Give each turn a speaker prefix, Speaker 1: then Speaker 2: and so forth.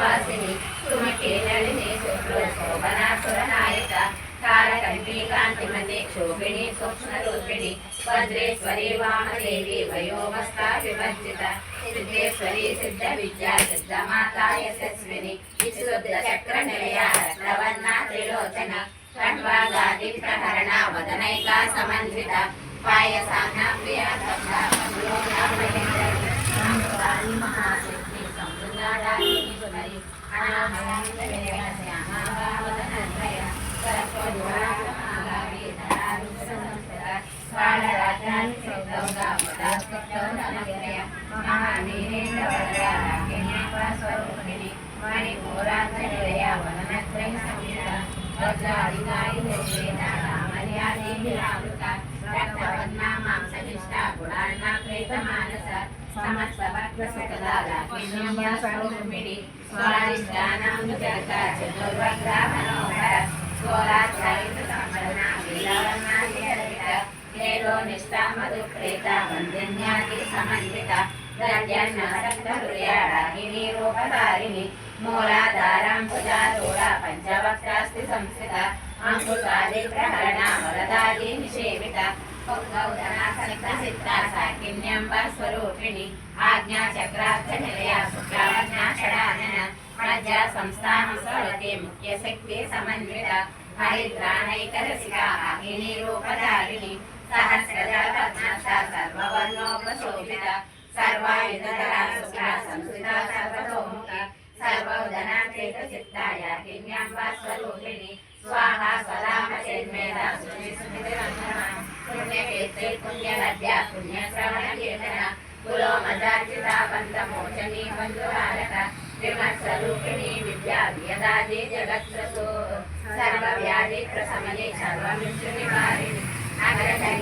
Speaker 1: వాసిని సుమకేళిని శోభనాసుర నాయక కాళకంఠీ కాంతిమతి శోభిని సూక్ష్మరూపిణి భద్రేశ్వరి వామదేవి వయోమస్తా వివర్జిత సిద్ధేశ్వరి సిద్ధ విద్యా సిద్ధమాతా యశస్విని విశుద్ధ చక్ర నిలయ రత్నవర్ణ త్రిలోచన ఖడ్వాగాది ప్రహరణ వదనైకా సమన్విత పాయసాన ప్రియ మహాశక్తి సంబృందాదాని సుందరి సమస్తమిడి స్వాదిష్టానం నేలో నిష్ఠామధు ప్రేత వందన్యాది సమన్విత గద్యన్నసక్తహృదయాగిని రూపధారిణి మూలాధారాంబుజారూఢ పంచవక్రాస్తి సంస్థిత అంకుశాది ప్రహరణ వరదాది నిషేవిత సాకిన్యంబ స్వరూపిణి ఆజ్ఞా చక్రార్థ నిలయ శుక్లావజ్ఞా షడానన మధ్య సంస్థాన స్వరతి ముఖ్య శక్తి సమన్విత హరిద్రాణైకరసిక అగ్ని రూపధారిణి సహస్రజల పద్మాక్ష సర్వవర్ణోపశోభిత సర్వాయుధర శుక్ల సంస్కృత సర్వతోముఖ సర్వోదనాత్రేత చిత్తాయ కిన్యంబ స్వరూపిణి స్వాహా స్వధామ చేన్మేద శుచి సుమితి రంజన పుణ్యకీర్తి పుణ్యలభ్య పుణ్యశ్రవణ కీర్తన కులోమజార్జిత బంధమోచనీ బంధుహారక విమత్స్వరూపిణి విద్యా వియదాది జగత్సు సర్వవ్యాధి ప్రశమని సర్వమృత్యు నివారిణి అగ్రజని